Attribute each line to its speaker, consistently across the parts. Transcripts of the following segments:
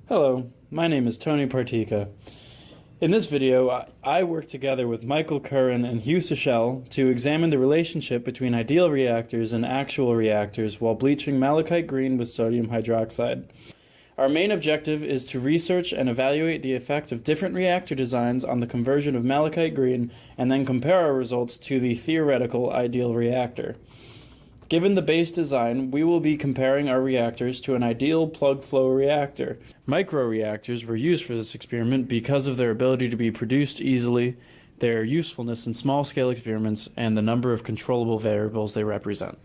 Speaker 1: Hello, my name is Tony Partika. In this video, I work together with Michael Curran and Hugh Sechel to examine the relationship between ideal reactors and actual reactors while bleaching malachite green with sodium hydroxide. Our main objective is to research and evaluate the effect of different reactor designs on the conversion of malachite green and then compare our results to the theoretical ideal reactor. Given the base design, we will be comparing our reactors to an ideal plug-flow reactor. Microreactors were used for this experiment because of their ability to be produced easily, their usefulness in small-scale experiments, and the number of controllable variables they represent.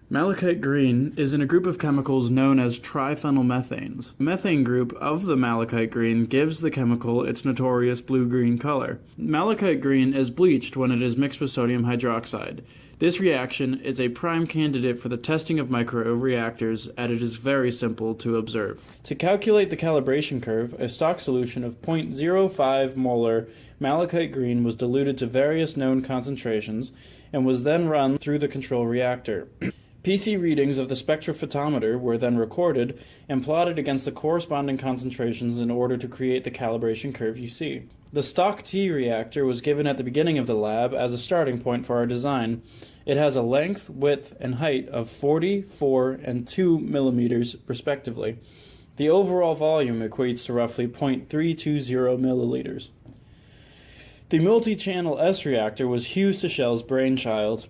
Speaker 1: Malachite green is in a group of chemicals known as triphenylmethanes. The methane group of the malachite green gives the chemical its notorious blue-green color. Malachite green is bleached when it is mixed with sodium hydroxide. This reaction is a prime candidate for the testing of microreactors, as it is very simple to observe. To calculate the calibration curve, a stock solution of 0.05 molar malachite green was diluted to various known concentrations and was then run through the control reactor. PC readings of the spectrophotometer were then recorded and plotted against the corresponding concentrations in order to create the calibration curve you see. The stock T reactor was given at the beginning of the lab as a starting point for our design. It has a length, width, and height of 40, 4, and 2 millimeters respectively. The overall volume equates to roughly 0.320 milliliters. The multi-channel S reactor was Hugh Sechel's brainchild.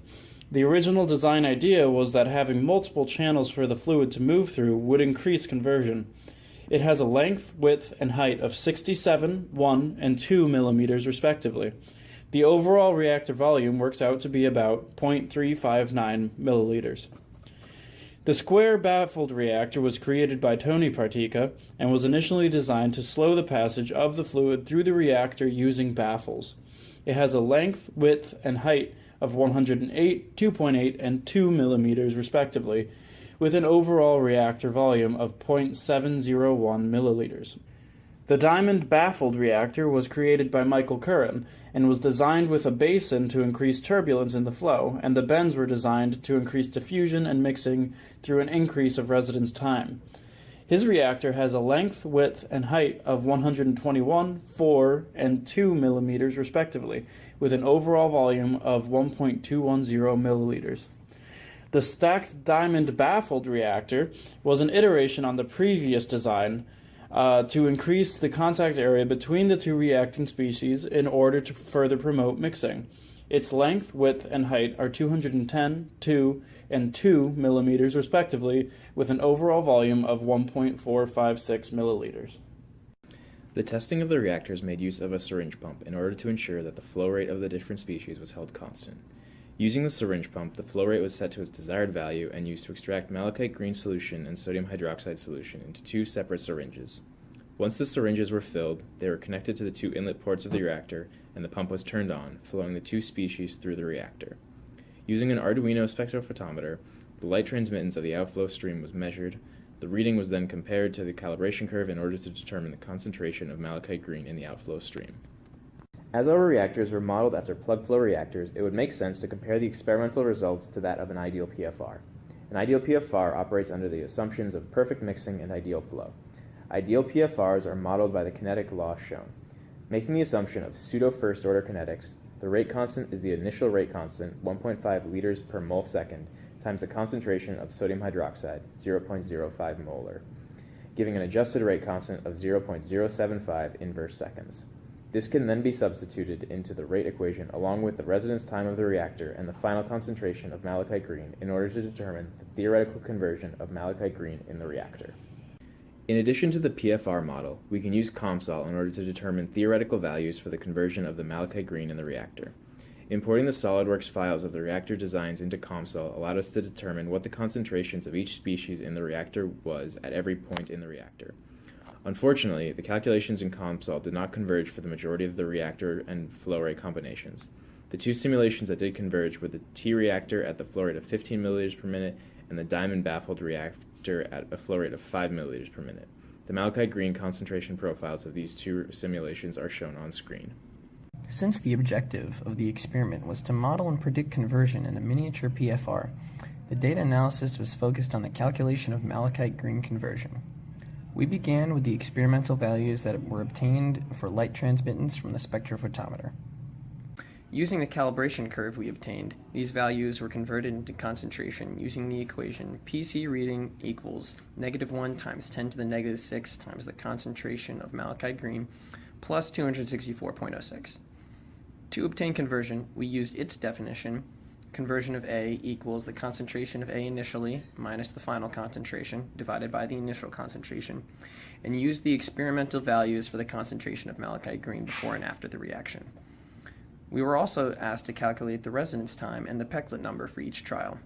Speaker 1: The original design idea was that having multiple channels for the fluid to move through would increase conversion. It has a length, width, and height of 67, 1, and 2 millimeters respectively. The overall reactor volume works out to be about 0.359 milliliters. The square baffled reactor was created by Tony Partika and was initially designed to slow the passage of the fluid through the reactor using baffles. It has a length, width, and height of 108, 2.8, and 2 millimeters respectively, with an overall reactor volume of 0.701 milliliters. The diamond baffled reactor was created by Michael Curran and was designed with a basin to increase turbulence in the flow, and the bends were designed to increase diffusion and mixing through an increase of residence time. His reactor has a length, width, and height of 121, 4, and 2 millimeters respectively, with an overall volume of 1.210 milliliters. The stacked diamond baffled reactor was an iteration on the previous design to increase the contact area between the two reacting species in order to further promote mixing. Its length, width, and height are 210, 2, and 2 millimeters respectively, with an overall volume of 1.456 milliliters.
Speaker 2: The testing of the reactors made use of a syringe pump in order to ensure that the flow rate of the different species was held constant. Using the syringe pump, the flow rate was set to its desired value and used to extract malachite green solution and sodium hydroxide solution into two separate syringes. Once the syringes were filled, they were connected to the two inlet ports of the reactor, and the pump was turned on, flowing the two species through the reactor. Using an Arduino spectrophotometer, the light transmittance of the outflow stream was measured. The reading was then compared to the calibration curve in order to determine the concentration of malachite green in the outflow stream. As our reactors were modeled after plug-flow reactors, it would make sense to compare the experimental results to that of an ideal PFR. An ideal PFR operates under the assumptions of perfect mixing and ideal flow. Ideal PFRs are modeled by the kinetic law shown. Making the assumption of pseudo-first-order kinetics, the rate constant is the initial rate constant, 1.5 liters per mole second, times the concentration of sodium hydroxide, 0.05 molar, giving an adjusted rate constant of 0.075 inverse seconds. This can then be substituted into the rate equation along with the residence time of the reactor and the final concentration of malachite green in order to determine the theoretical conversion of malachite green in the reactor. In addition to the PFR model, we can use COMSOL in order to determine theoretical values for the conversion of the malachite green in the reactor. Importing the SOLIDWORKS files of the reactor designs into COMSOL allowed us to determine what the concentrations of each species in the reactor was at every point in the reactor. Unfortunately, the calculations in COMSOL did not converge for the majority of the reactor and flow rate combinations. The two simulations that did converge were the T reactor at the flow rate of 15 milliliters per minute and the diamond baffled reactor at a flow rate of 5 milliliters per minute. The malachite green concentration profiles of these two simulations are shown on screen.
Speaker 3: Since the objective of the experiment was to model and predict conversion in a miniature PFR, the data analysis was focused on the calculation of malachite green conversion. We began with the experimental values that were obtained for light transmittance from the spectrophotometer. Using the calibration curve we obtained, these values were converted into concentration using the equation PC reading equals -1 times 10 to the -6 times the concentration of malachite green plus 264.06. To obtain conversion, we used its definition. Conversion of A equals the concentration of A initially minus the final concentration divided by the initial concentration, and used the experimental values for the concentration of malachite green before and after the reaction. We were also asked to calculate the residence time and the Pecklet number for each trial.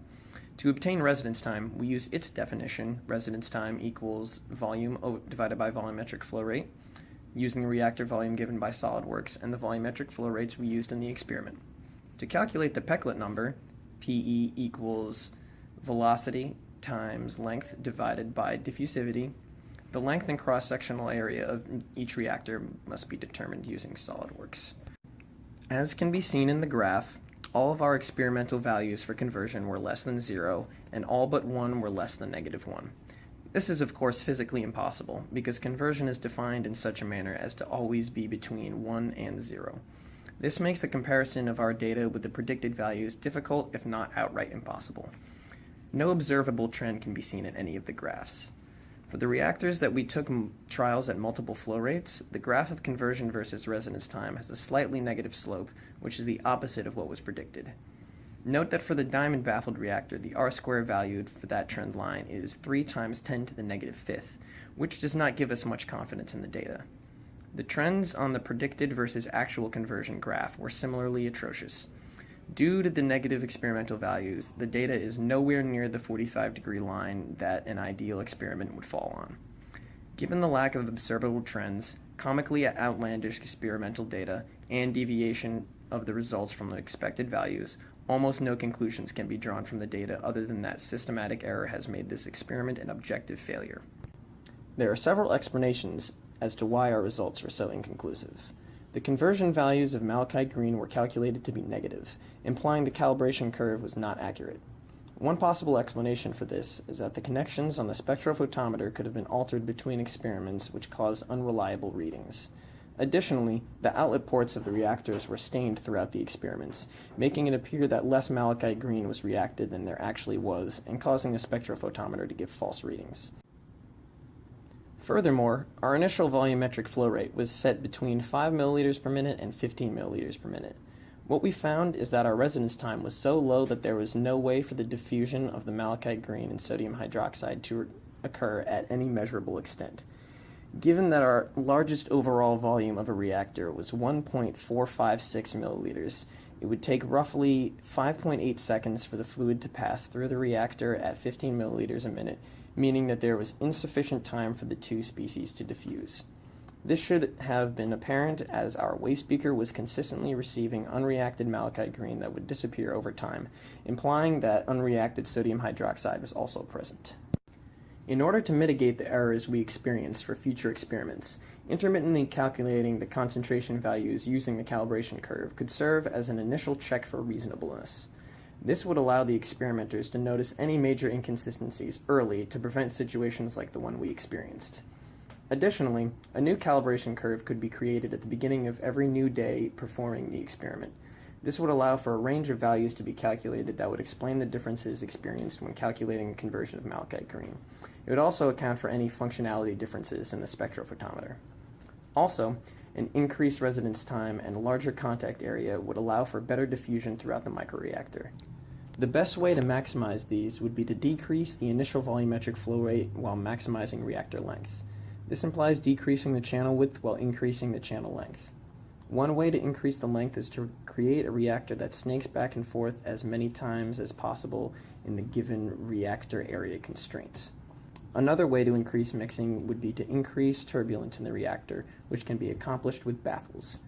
Speaker 3: To obtain residence time, we use its definition. Residence time equals volume divided by volumetric flow rate, using the reactor volume given by SolidWorks and the volumetric flow rates we used in the experiment. To calculate the Pecklet number, PE equals velocity times length divided by diffusivity. The length and cross-sectional area of each reactor must be determined using SolidWorks. As can be seen in the graph, all of our experimental values for conversion were less than 0, and all but one were less than -1. This is of course physically impossible, because conversion is defined in such a manner as to always be between 1 and 0. This makes the comparison of our data with the predicted values difficult, if not outright impossible. No observable trend can be seen in any of the graphs. For the reactors that we took trials at multiple flow rates, the graph of conversion versus residence time has a slightly negative slope, which is the opposite of what was predicted. Note that for the diamond baffled reactor, the R-square valued for that trend line is 3 times 10 to the -5th, which does not give us much confidence in the data. The trends on the predicted versus actual conversion graph were similarly atrocious. Due to the negative experimental values, the data is nowhere near the 45-degree line that an ideal experiment would fall on. Given the lack of observable trends, comically outlandish experimental data, and deviation of the results from the expected values, almost no conclusions can be drawn from the data other than that systematic error has made this experiment an objective failure. There are several explanations as to why our results were so inconclusive. The conversion values of malachite green were calculated to be negative, implying the calibration curve was not accurate. One possible explanation for this is that the connections on the spectrophotometer could have been altered between experiments, which caused unreliable readings. Additionally, the outlet ports of the reactors were stained throughout the experiments, making it appear that less malachite green was reacted than there actually was, and causing the spectrophotometer to give false readings. Furthermore, our initial volumetric flow rate was set between 5 milliliters per minute and 15 milliliters per minute. What we found is that our residence time was so low that there was no way for the diffusion of the malachite green and sodium hydroxide to occur at any measurable extent. Given that our largest overall volume of a reactor was 1.456 milliliters, it would take roughly 5.8 seconds for the fluid to pass through the reactor at 15 milliliters a minute, meaning that there was insufficient time for the two species to diffuse. This should have been apparent as our waste beaker was consistently receiving unreacted malachite green that would disappear over time, implying that unreacted sodium hydroxide was also present. In order to mitigate the errors we experienced for future experiments, intermittently calculating the concentration values using the calibration curve could serve as an initial check for reasonableness. This would allow the experimenters to notice any major inconsistencies early to prevent situations like the one we experienced. Additionally, a new calibration curve could be created at the beginning of every new day performing the experiment. This would allow for a range of values to be calculated that would explain the differences experienced when calculating the conversion of malachite green. It would also account for any functionality differences in the spectrophotometer. Also, an increased residence time and larger contact area would allow for better diffusion throughout the microreactor. The best way to maximize these would be to decrease the initial volumetric flow rate while maximizing reactor length. This implies decreasing the channel width while increasing the channel length. One way to increase the length is to create a reactor that snakes back and forth as many times as possible in the given reactor area constraints. Another way to increase mixing would be to increase turbulence in the reactor, which can be accomplished with baffles.